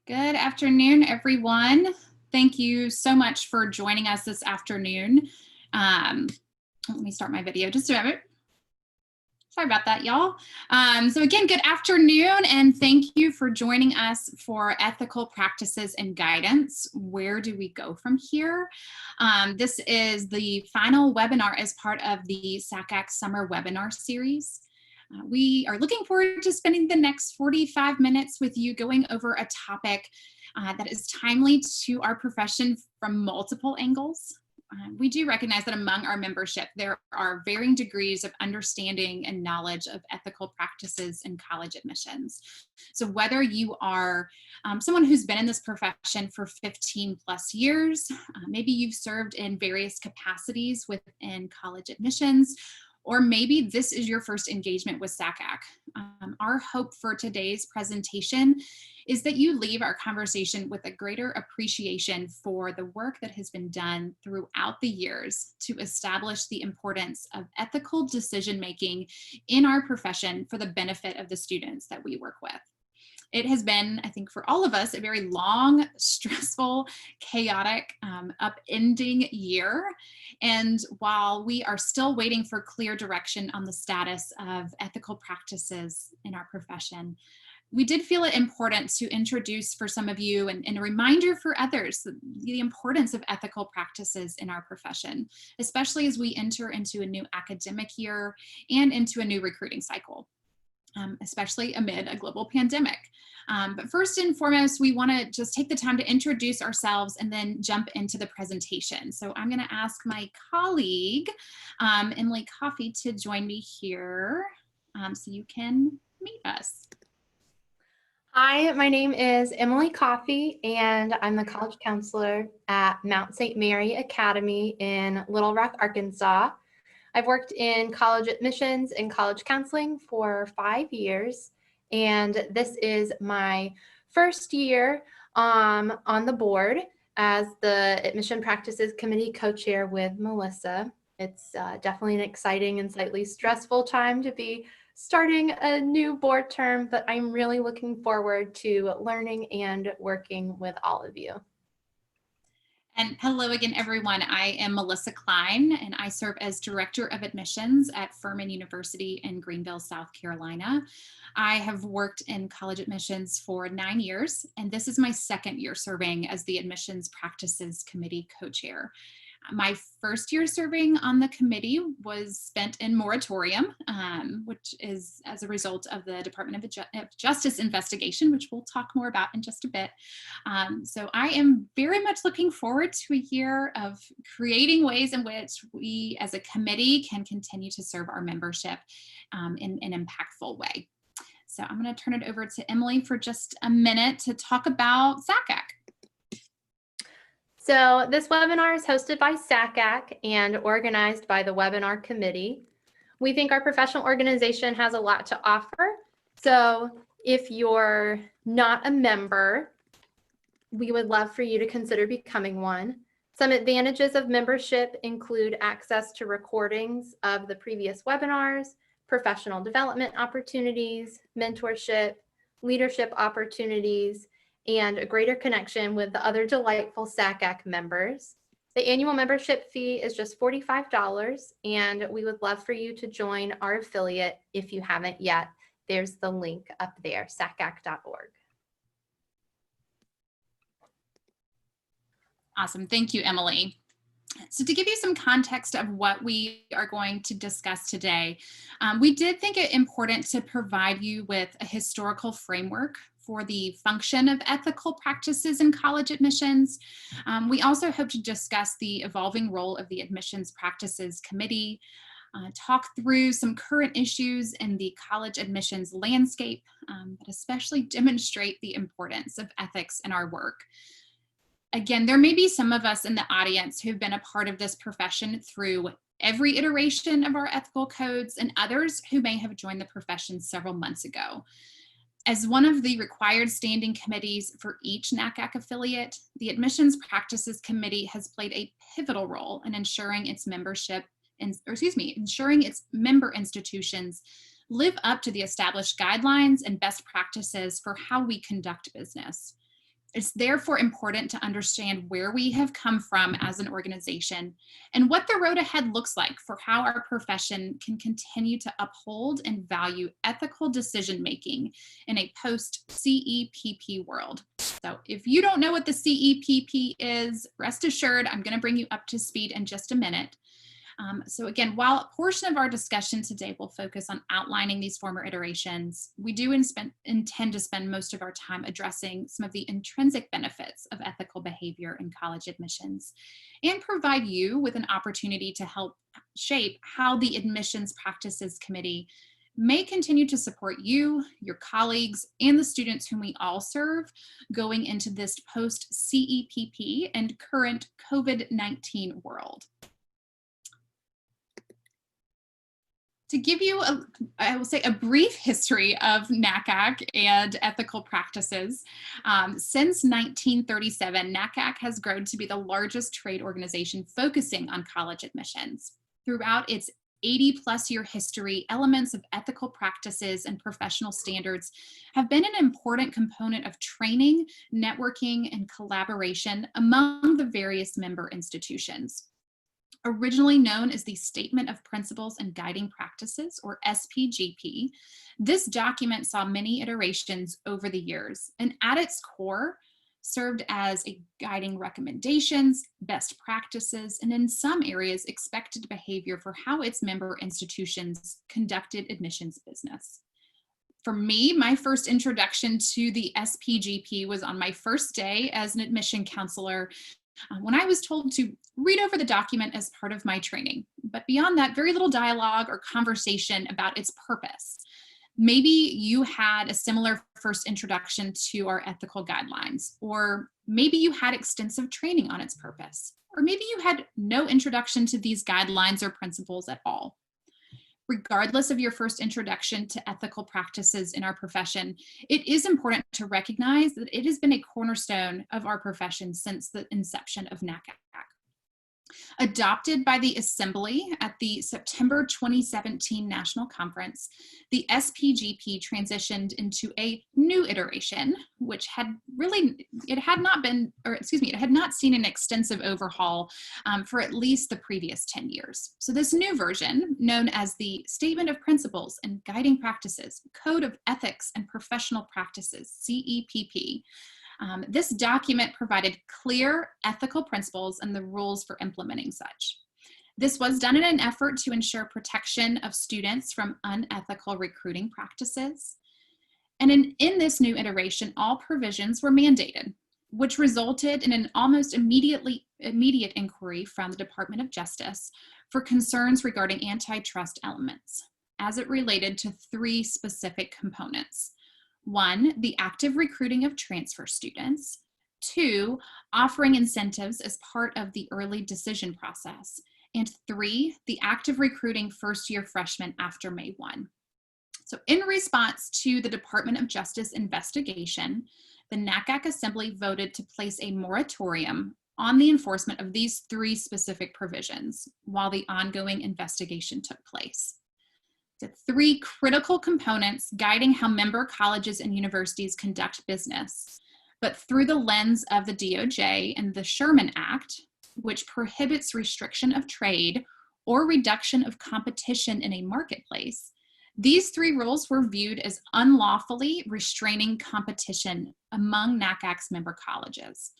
Good afternoon, everyone. Thank you so much for joining us this afternoon. Let me start my video just a moment. Sorry about that, y'all. So again, good afternoon, and thank you for joining us for Ethical Practices and Guidance. Where do we go from here? This is the final webinar as part of the SACAC Summer Webinar Series. We are looking forward to spending the next 45 minutes with you going over a topic that is timely to our profession from multiple angles. We do recognize that among our membership, there are varying degrees of understanding and knowledge of ethical practices in college admissions. So whether you are someone who's been in this profession for 15 plus years, maybe you've served in various capacities within college admissions, or maybe this is your first engagement with SACAC. Our hope for today's presentation is that you leave our conversation with a greater appreciation for the work that has been done throughout the years to establish the importance of ethical decision-making in our profession for the benefit of the students that we work with. It has been, I think, for all of us, a very long, stressful, chaotic, upending year. And while we are still waiting for clear direction on the status of ethical practices in our profession, we did feel it important to introduce for some of you and a reminder for others the importance of ethical practices in our profession, especially as we enter into a new academic year and into a new recruiting cycle. Especially amid a global pandemic. But first and foremost, we want to just take the time to introduce ourselves and then jump into the presentation. So I'm going to ask my colleague, Emily Coffey, to join me here so you can meet us. Hi, my name is Emily Coffey, and I'm the college counselor at Mount St. Mary Academy in Little Rock, Arkansas. I've worked in college admissions and college counseling for 5 years, and this is my first year on the board as the Admission Practices Committee co-chair with Melissa. It's definitely an exciting and slightly stressful time to be starting a new board term, but I'm really looking forward to learning and working with all of you. And hello again, everyone. I am Melissa Klein, and I serve as Director of Admissions at Furman University in Greenville, South Carolina. I have worked in college admissions for 9 years, and this is my second year serving as the Admissions Practices Committee co-chair. My first year serving on the committee was spent in moratorium, which is as a result of the Department of Justice investigation, which we'll talk more about in just a bit. So I am very much looking forward to a year of creating ways in which we as a committee can continue to serve our membership in an impactful way. So I'm going to turn it over to Emily for just a minute to talk about SACAC. So this webinar is hosted by SACAC and organized by the webinar committee. We think our professional organization has a lot to offer. So if you're not a member, we would love for you to consider becoming one. Some advantages of membership include access to recordings of the previous webinars, professional development opportunities, mentorship, leadership opportunities, and a greater connection with the other delightful SACAC members. The annual membership fee is just $45, and we would love for you to join our affiliate if you haven't yet. There's the link up there, sacac.org. Awesome. Thank you, Emily. So to give you some context of what we are going to discuss today, we did think it important to provide you with a historical framework for the function of ethical practices in college admissions. We also hope to discuss the evolving role of the Admissions Practices Committee, talk through some current issues in the college admissions landscape, but especially demonstrate the importance of ethics in our work. Again, there may be some of us in the audience who've been a part of this profession through every iteration of our ethical codes, and others who may have joined the profession several months ago. As one of the required standing committees for each NACAC affiliate, the Admissions Practices Committee has played a pivotal role in ensuring its membership, ensuring its member institutions live up to the established guidelines and best practices for how we conduct business. It's therefore important to understand where we have come from as an organization and what the road ahead looks like for how our profession can continue to uphold and value ethical decision-making in a post-CEPP world. So if you don't know what the CEPP is, rest assured, I'm going to bring you up to speed in just a minute. So again, while a portion of our discussion today will focus on outlining these former iterations, we do intend to spend most of our time addressing some of the intrinsic benefits of ethical behavior in college admissions and provide you with an opportunity to help shape how the Admissions Practices Committee may continue to support you, your colleagues, and the students whom we all serve going into this post-CEPP and current COVID-19 world. To give you, I will say, a brief history of NACAC and ethical practices, since 1937, NACAC has grown to be the largest trade organization focusing on college admissions. Throughout its 80-plus year history, elements of ethical practices and professional standards have been an important component of training, networking, and collaboration among the various member institutions. Originally known as the Statement of Principles and Guiding Practices, or SPGP, this document saw many iterations over the years, and at its core served as a guiding recommendations, best practices, and in some areas, expected behavior for how its member institutions conducted admissions business. For me, my first introduction to the SPGP was on my first day as an admission counselor when I was told to read over the document as part of my training. But beyond that, very little dialogue or conversation about its purpose. Maybe you had a similar first introduction to our ethical guidelines, or maybe you had extensive training on its purpose, or maybe you had no introduction to these guidelines or principles at all. Regardless of your first introduction to ethical practices in our profession, it is important to recognize that it has been a cornerstone of our profession since the inception of NACAC. Adopted by the Assembly at the September 2017 National Conference, the SPGP transitioned into a new iteration, which had not seen an extensive overhaul for at least the previous 10 years. So this new version, known as the Statement of Principles and Guiding Practices, Code of Ethics and Professional Practices, CEPP, this document provided clear ethical principles and the rules for implementing such. This was done in an effort to ensure protection of students from unethical recruiting practices. And in this new iteration, all provisions were mandated, which resulted in an almost immediate inquiry from the Department of Justice for concerns regarding antitrust elements, as it related to three specific components. 1, the active recruiting of transfer students. 2, offering incentives as part of the early decision process. And 3, the active recruiting first-year freshmen after May 1. So in response to the Department of Justice investigation, the NACAC Assembly voted to place a moratorium on the enforcement of these three specific provisions while the ongoing investigation took place. The three critical components guiding how member colleges and universities conduct business, but through the lens of the DOJ and the Sherman Act, which prohibits restriction of trade or reduction of competition in a marketplace. These three rules were viewed as unlawfully restraining competition among NACAC's member colleges.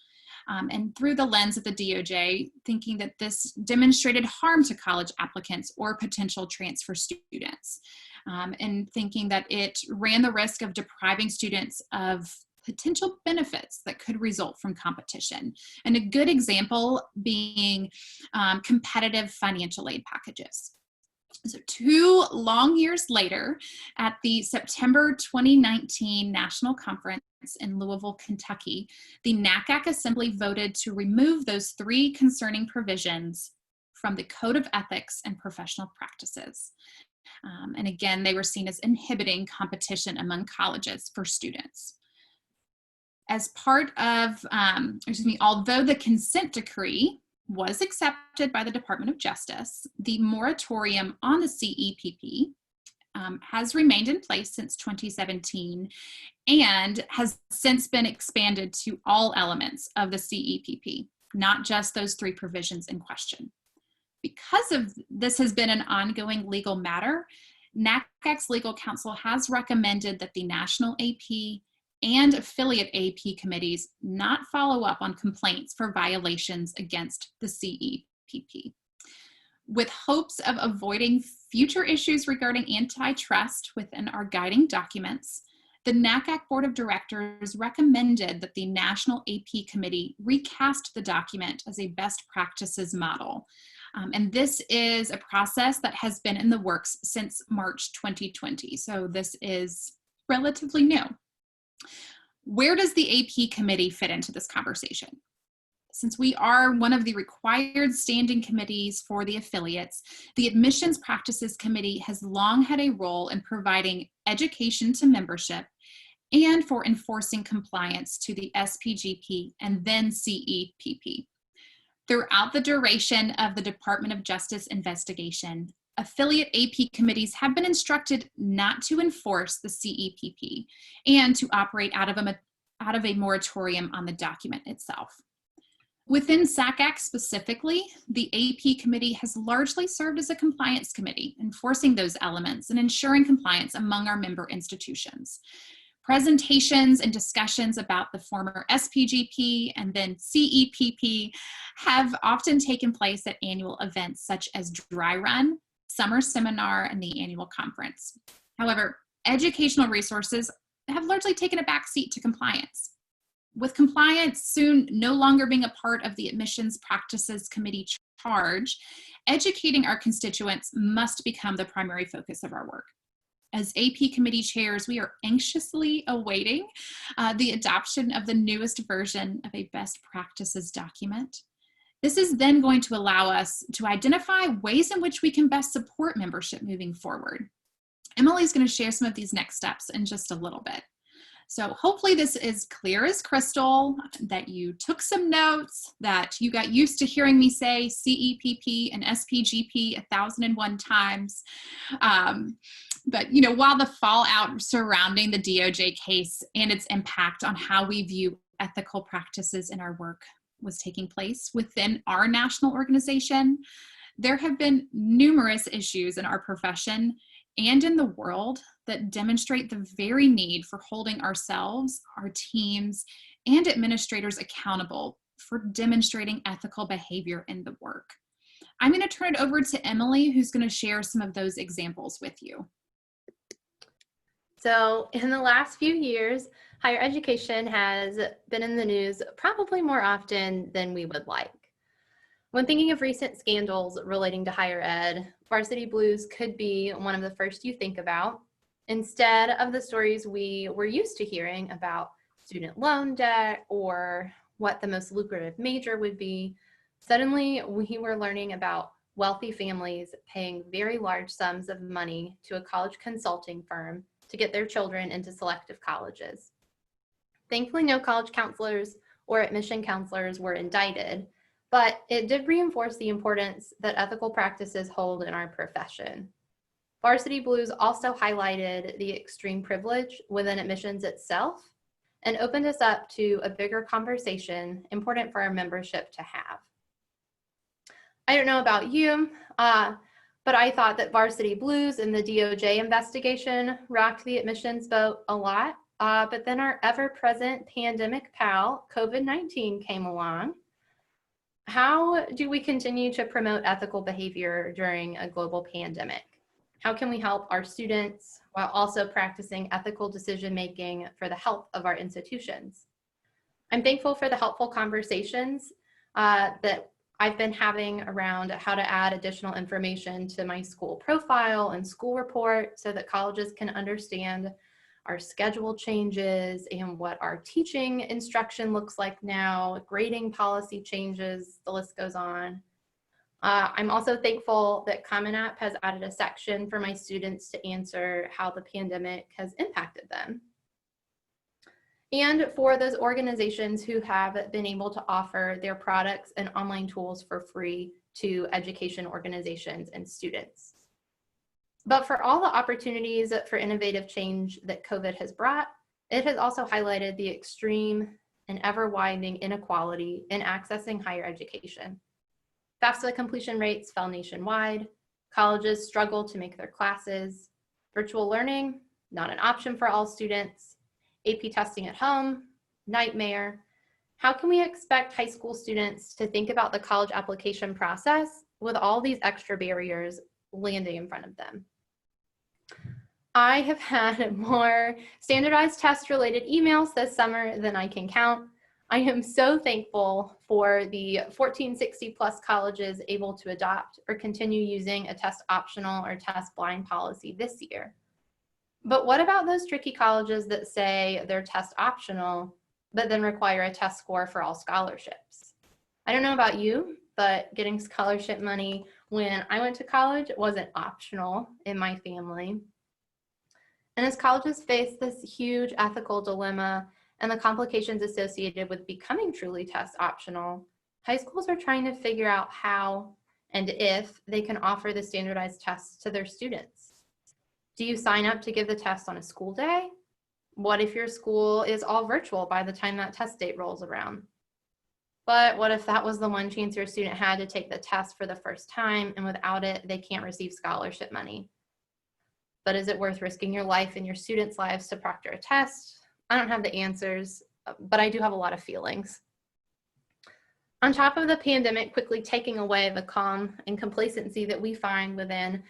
And through the lens of the DOJ, thinking that this demonstrated harm to college applicants or potential transfer students, and thinking that it ran the risk of depriving students of potential benefits that could result from competition. And a good example being competitive financial aid packages. So 2 long years later, at the September 2019 National Conference in Louisville, Kentucky, the NACAC Assembly voted to remove those three concerning provisions from the Code of Ethics and Professional Practices. And again, they were seen as inhibiting competition among colleges for students. As part of, although the consent decree was accepted by the Department of Justice, the moratorium on the CEPP has remained in place since 2017 and has since been expanded to all elements of the CEPP, not just those 3 provisions in question. Because of this has been an ongoing legal matter, NACAC's legal counsel has recommended that the National AP and affiliate AP committees not follow up on complaints for violations against the CEPP. With hopes of avoiding future issues regarding antitrust within our guiding documents, the NACAC Board of Directors recommended that the National AP Committee recast the document as a best practices model. And this is a process that has been in the works since March 2020, so this is relatively new. Where does the AP Committee fit into this conversation? Since we are one of the required standing committees for the affiliates, the Admissions Practices Committee has long had a role in providing education to membership and for enforcing compliance to the SPGP and then CEPP. Throughout the duration of the Department of Justice investigation, affiliate AP committees have been instructed not to enforce the CEPP and to operate out of a moratorium on the document itself. Within SACAC specifically, the AP committee has largely served as a compliance committee, enforcing those elements and ensuring compliance among our member institutions. Presentations and discussions about the former SPGP and then CEPP have often taken place at annual events such as Dry Run, Summer Seminar, and the annual conference. However, educational resources have largely taken a backseat to compliance. With compliance soon no longer being a part of the Admissions Practices Committee charge, educating our constituents must become the primary focus of our work. As AP committee chairs, we are anxiously awaiting the adoption of the newest version of a best practices document. This is then going to allow us to identify ways in which we can best support membership moving forward. Emily's going to share some of these next steps in just a little bit. So hopefully this is clear as crystal, that you took some notes, that you got used to hearing me say CEPP and SPGP 1,001 times. But while the fallout surrounding the DOJ case and its impact on how we view ethical practices in our work was taking place within our national organization, there have been numerous issues in our profession and in the world that demonstrate the very need for holding ourselves, our teams, and administrators accountable for demonstrating ethical behavior in the work. I'm going to turn it over to Emily, who's going to share some of those examples with you. So in the last few years, higher education has been in the news probably more often than we would like. When thinking of recent scandals relating to higher ed, Varsity Blues could be one of the first you think about, instead of the stories we were used to hearing about student loan debt or what the most lucrative major would be. Suddenly, we were learning about wealthy families paying very large sums of money to a college consulting firm to get their children into selective colleges. Thankfully, no college counselors or admission counselors were indicted, but it did reinforce the importance that ethical practices hold in our profession. Varsity Blues also highlighted the extreme privilege within admissions itself and opened us up to a bigger conversation important for our membership to have. I don't know about you, but I thought that Varsity Blues and the DOJ investigation rocked the admissions boat a lot, but then our ever-present pandemic pal, COVID-19, came along. How do we continue to promote ethical behavior during a global pandemic? How can we help our students while also practicing ethical decision-making for the health of our institutions? I'm thankful for the helpful conversations that I've been having around how to add additional information to my school profile and school report so that colleges can understand our schedule changes and what our teaching instruction looks like now, grading policy changes, the list goes on. I'm also thankful that Common App has added a section for my students to answer how the pandemic has impacted them. And for those organizations who have been able to offer their products and online tools for free to education organizations and students. But for all the opportunities for innovative change that COVID has brought, it has also highlighted the extreme and ever-widening inequality in accessing higher education. FAFSA completion rates fell nationwide. Colleges struggle to make their classes. Virtual learning, not an option for all students. AP testing at home, nightmare. How can we expect high school students to think about the college application process with all these extra barriers landing in front of them? I have had more standardized test-related emails this summer than I can count. I am so thankful for the 1460 plus colleges able to adopt or continue using a test optional or test blind policy this year. But what about those tricky colleges that say they're test optional, but then require a test score for all scholarships? I don't know about you, but getting scholarship money when I went to college wasn't optional in my family. And as colleges face this huge ethical dilemma and the complications associated with becoming truly test optional, high schools are trying to figure out how and if they can offer the standardized tests to their students. Do you sign up to give the test on a school day? What if your school is all virtual by the time that test date rolls around? But what if that was the one chance your student had to take the test for the first time, and without it, they can't receive scholarship money? But is it worth risking your life and your students' lives to proctor a test? I don't have the answers, but I do have a lot of feelings. On top of the pandemic quickly taking away the calm and complacency that we find within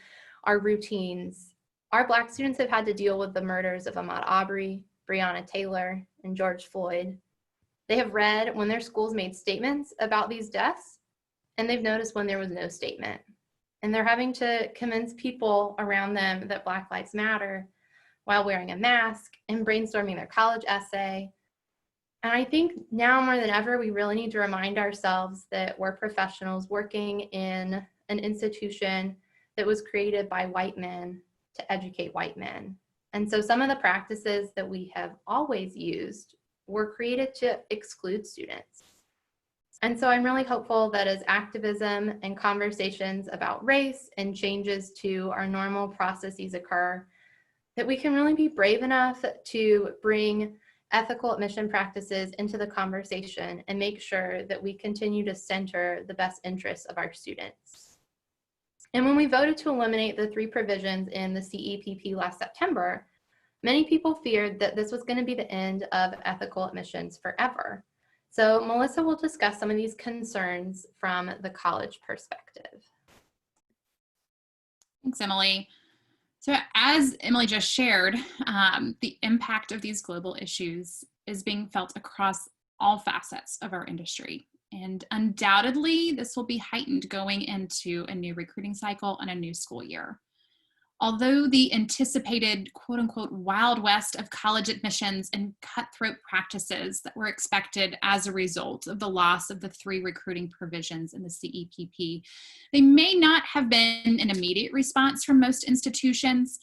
our routines, our Black students have had to deal with the murders of Ahmaud Arbery, Breonna Taylor, and George Floyd. They have read when their schools made statements about these deaths, and they've noticed when there was no statement. And they're having to convince people around them that Black Lives Matter while wearing a mask and brainstorming their college essay. And I think now more than ever, we really need to remind ourselves that we're professionals working in an institution that was created by white men to educate white men. And so some of the practices that we have always used were created to exclude students. And so I'm really hopeful that as activism and conversations about race and changes to our normal processes occur, that we can really be brave enough to bring ethical admission practices into the conversation and make sure that we continue to center the best interests of our students. And when we voted to eliminate the 3 provisions in the CEPP last September, many people feared that this was going to be the end of ethical admissions forever. So Melissa will discuss some of these concerns from the college perspective. Thanks, Emily. So as Emily just shared, the impact of these global issues is being felt across all facets of our industry. And undoubtedly, this will be heightened going into a new recruiting cycle and a new school year. Although the anticipated quote unquote wild west of college admissions and cutthroat practices that were expected as a result of the loss of the 3 recruiting provisions in the CEPP, they may not have been an immediate response from most institutions.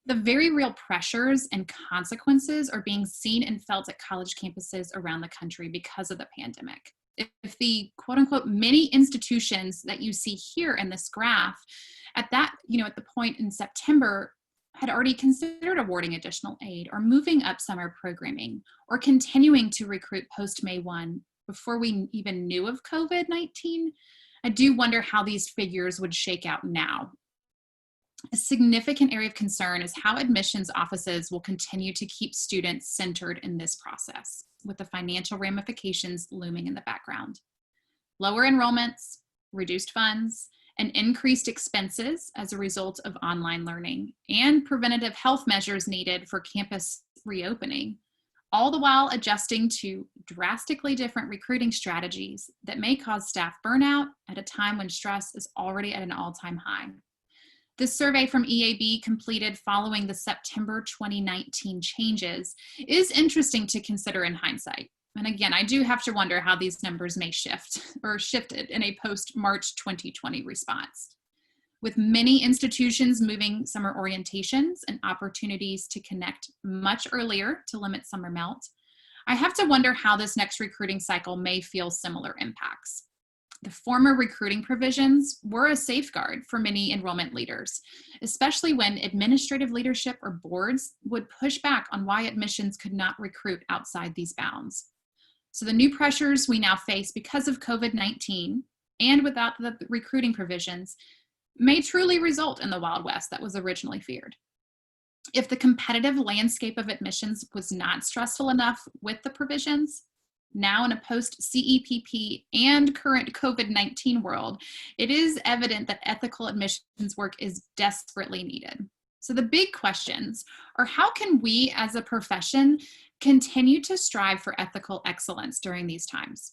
The very real pressures and consequences are being seen and felt at college campuses around the country because of the pandemic. If the quote unquote many institutions that you see here in this graph at the point in September had already considered awarding additional aid or moving up summer programming or continuing to recruit post May 1 before we even knew of COVID-19, I do wonder how these figures would shake out now. A significant area of concern is how admissions offices will continue to keep students centered in this process, with the financial ramifications looming in the background. Lower enrollments, reduced funds, and increased expenses as a result of online learning and preventative health measures needed for campus reopening, all the while adjusting to drastically different recruiting strategies that may cause staff burnout at a time when stress is already at an all-time high. This survey from EAB completed following the September 2019 changes is interesting to consider in hindsight. And again, I do have to wonder how these numbers may shift or shifted in a post-March 2020 response. With many institutions moving summer orientations and opportunities to connect much earlier to limit summer melt, I have to wonder how this next recruiting cycle may feel similar impacts. The former recruiting provisions were a safeguard for many enrollment leaders, especially when administrative leadership or boards would push back on why admissions could not recruit outside these bounds. So the new pressures we now face because of COVID-19 and without the recruiting provisions may truly result in the Wild West that was originally feared. If the competitive landscape of admissions was not stressful enough with the provisions, now in a post-CEPP and current COVID-19 world, it is evident that ethical admissions work is desperately needed. So the big questions are, how can we as a profession continue to strive for ethical excellence during these times?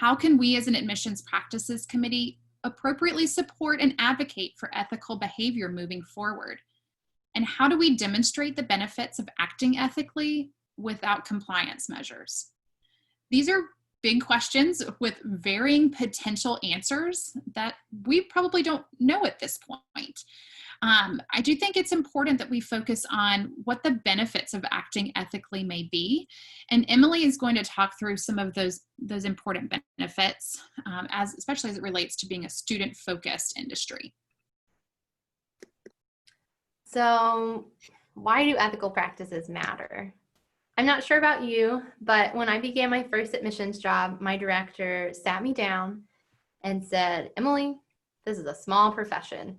How can we as an admissions practices committee appropriately support and advocate for ethical behavior moving forward? And how do we demonstrate the benefits of acting ethically without compliance measures? These are big questions with varying potential answers that we probably don't know at this point. I do think it's important that we focus on what the benefits of acting ethically may be. And Emily is going to talk through some of those important benefits, especially as it relates to being a student-focused industry. So why do ethical practices matter? I'm not sure about you, but when I began my first admissions job, my director sat me down and said, Emily, this is a small profession.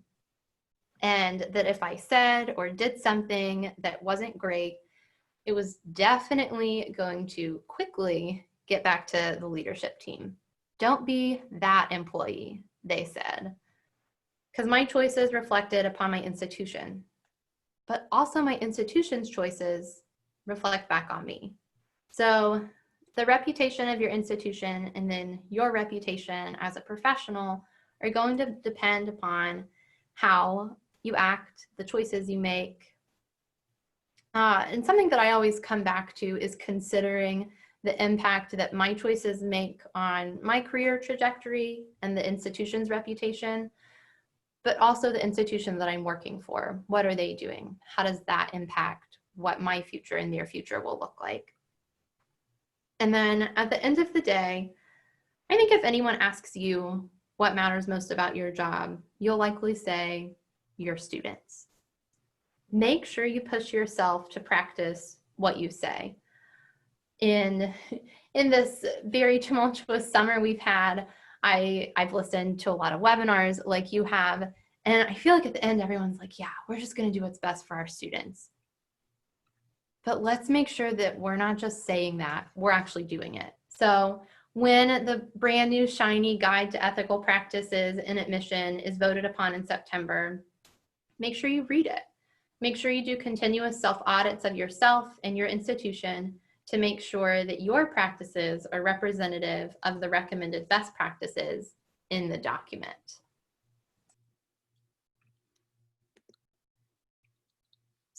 And that if I said or did something that wasn't great, it was definitely going to quickly get back to the leadership team. Don't be that employee, they said, because my choices reflected upon my institution, but also my institution's choices reflect back on me. So the reputation of your institution and then your reputation as a professional are going to depend upon how you act, the choices you make. And something that I always come back to is considering the impact that my choices make on my career trajectory and the institution's reputation, but also the institution that I'm working for. What are they doing? How does that impact what my future and their future will look like? And then at the end of the day, I think if anyone asks you what matters most about your job, you'll likely say your students. Make sure you push yourself to practice what you say. In this very tumultuous summer we've had, I've listened to a lot of webinars like you have, and I feel like at the end everyone's like, yeah, we're just going to do what's best for our students. But let's make sure that we're not just saying that, we're actually doing it. So when the brand new shiny guide to ethical practices in admission is voted upon in September, make sure you read it. Make sure you do continuous self-audits of yourself and your institution to make sure that your practices are representative of the recommended best practices in the document.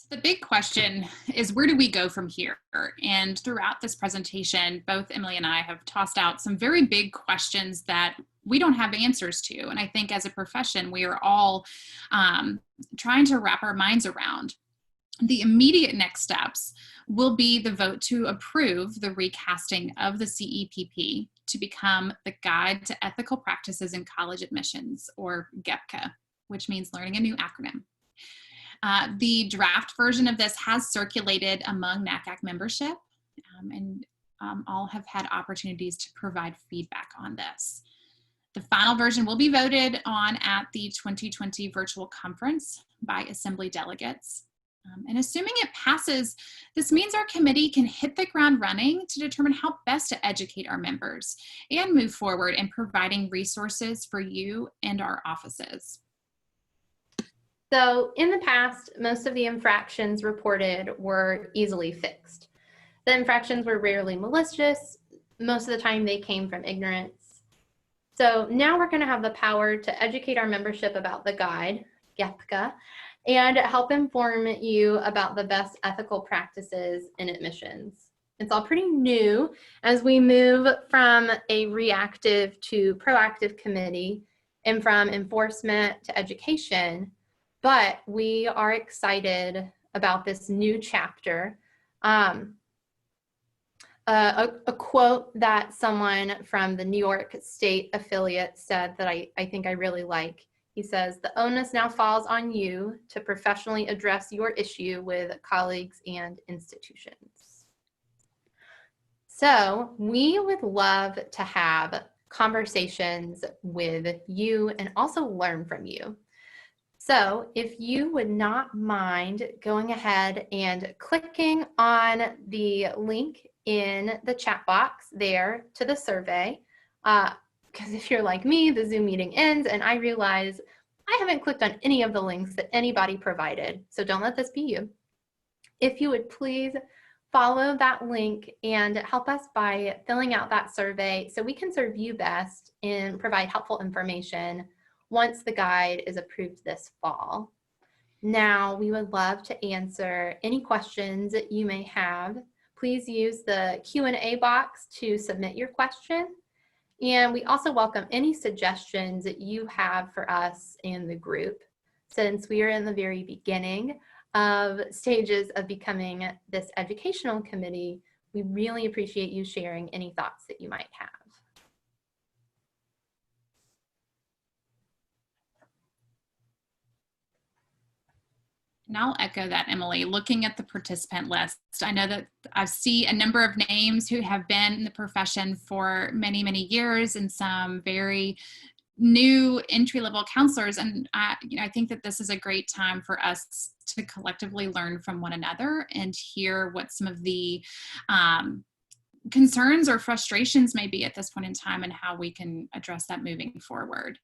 The big question is, where do we go from here? And throughout this presentation, both Emily and I have tossed out some very big questions that we don't have answers to. And I think as a profession, we are all trying to wrap our minds around. The immediate next steps will be the vote to approve the recasting of the CEPP to become the Guide to Ethical Practices in College Admissions, or GEPCA, which means learning a new acronym. The draft version of this has circulated among NACAC membership, and all have had opportunities to provide feedback on this. The final version will be voted on at the 2020 virtual conference by Assembly delegates. And assuming it passes, this means our committee can hit the ground running to determine how best to educate our members and move forward in providing resources for you and our offices. So in the past, most of the infractions reported were easily fixed. The infractions were rarely malicious. Most of the time they came from ignorance. So now we're going to have the power to educate our membership about the guide, GEPCA, and help inform you about the best ethical practices in admissions. It's all pretty new as we move from a reactive to proactive committee and from enforcement to education. But we are excited about this new chapter of a quote that someone from the New York State affiliate said that I think I really like. He says, "The onus now falls on you to professionally address your issue with colleagues and institutions." So we would love to have conversations with you and also learn from you. So if you would not mind going ahead and clicking on the link in the chat box there to the survey, because if you're like me, the Zoom meeting ends and I realize I haven't clicked on any of the links that anybody provided. So don't let this be you. If you would please follow that link and help us by filling out that survey so we can serve you best and provide helpful information once the guide is approved this fall. Now, we would love to answer any questions that you may have. Please use the Q&A box to submit your question. And we also welcome any suggestions that you have for us in the group. Since we are in the very beginning of stages of becoming this educational committee, we really appreciate you sharing any thoughts that you might have. And I'll echo that, Emily. Looking at the participant list, I know that I see a number of names who have been in the profession for many, many years, and some very new entry-level counselors. And I think that this is a great time for us to collectively learn from one another and hear what some of the concerns or frustrations may be at this point in time and how we can address that moving forward.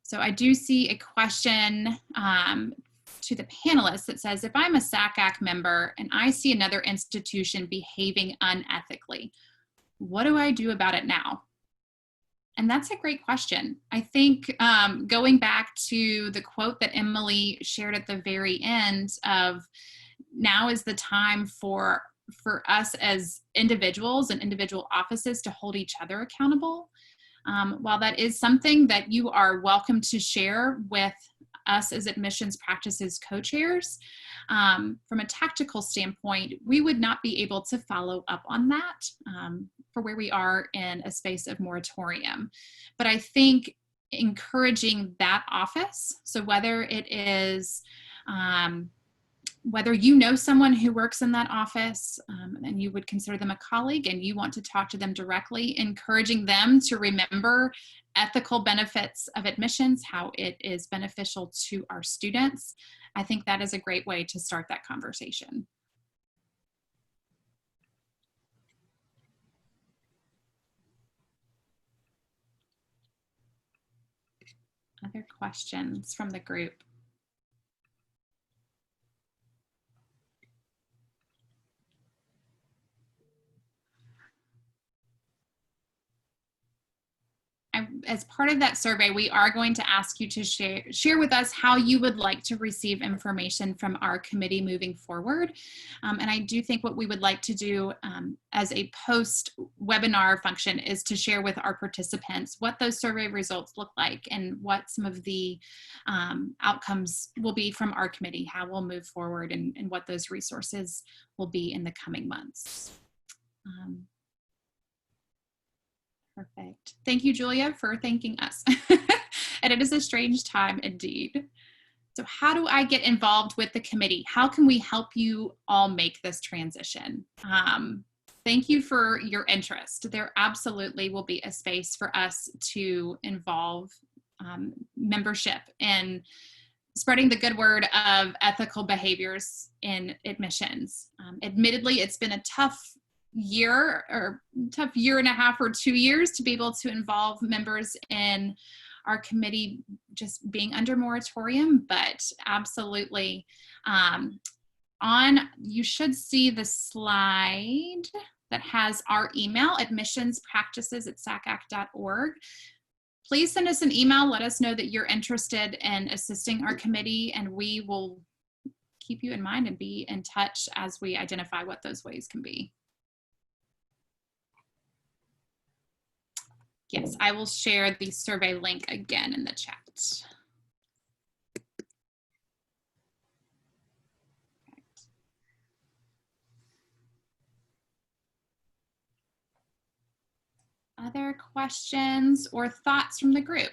So I do see a question to the panelists that says, if I'm a SACAC member and I see another institution behaving unethically, what do I do about it now? And that's a great question. I think going back to the quote that Emily shared at the very end of, now is the time for us as individuals and individual offices to hold each other accountable. While that is something that you are welcome to share with us as admissions practices co-chairs, from a tactical standpoint, we would not be able to follow up on that for where we are in a space of moratorium. But I think encouraging that office, so whether it is whether you know someone who works in that office and you would consider them a colleague and you want to talk to them directly, encouraging them to remember ethical benefits of admissions, how it is beneficial to our students. I think that is a great way to start that conversation. Other questions from the group? As part of that survey, we are going to ask you to share with us how you would like to receive information from our committee moving forward. And I do think what we would like to do as a post-webinar function is to share with our participants what those survey results look like and what some of the outcomes will be from our committee, how we'll move forward, and what those resources will be in the coming months. Perfect. Thank you, Julia, for thanking us. And it is a strange time indeed. So how do I get involved with the committee? How can we help you all make this transition? Thank you for your interest. There absolutely will be a space for us to involve membership in spreading the good word of ethical behaviors in admissions. Admittedly, it's been a tough year and a half or 2 years to be able to involve members in our committee just being under moratorium, but absolutely you should see the slide that has our email, admissionspractices@sacac.org. Please send us an email, let us know that you're interested in assisting our committee, and we will keep you in mind and be in touch as we identify what those ways can be. Yes, I will share the survey link again in the chat. other questions or thoughts from the group?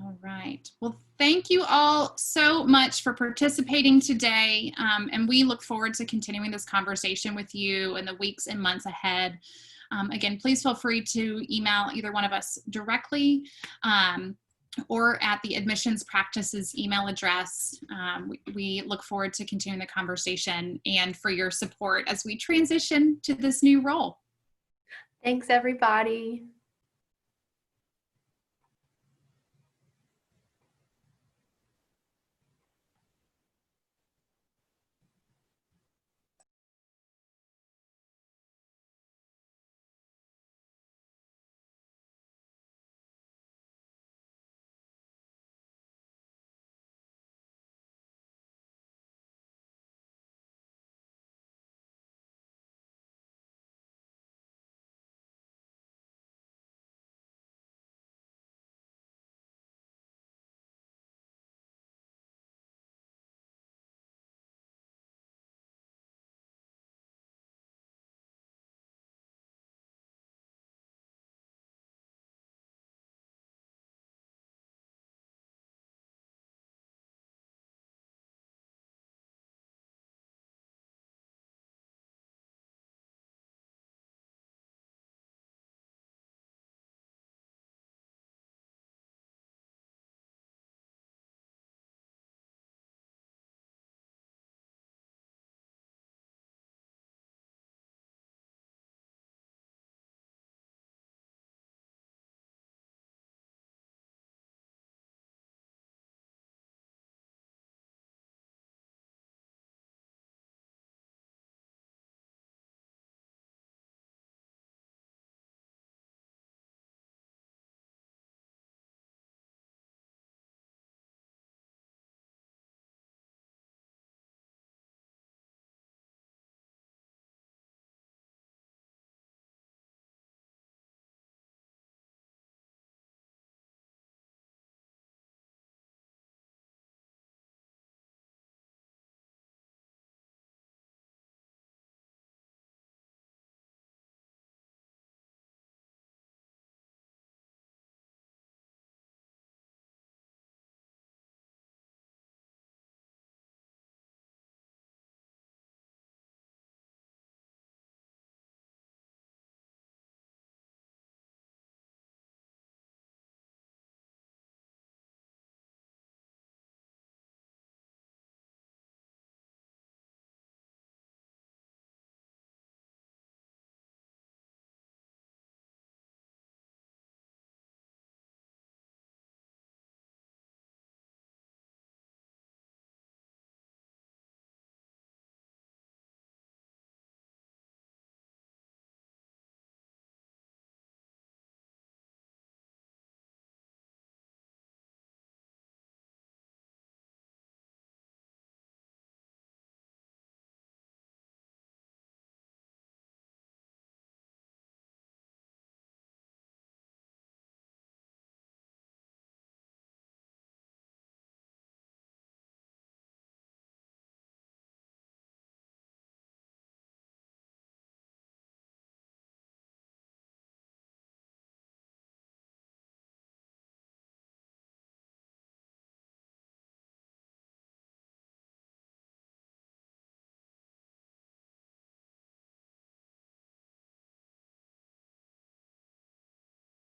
All right. Well, thank you all so much for participating today. And we look forward to continuing this conversation with you in the weeks and months ahead. Again, please feel free to email either one of us directly or at the admissions practices email address. We look forward to continuing the conversation and for your support as we transition to this new role. Thanks, everybody.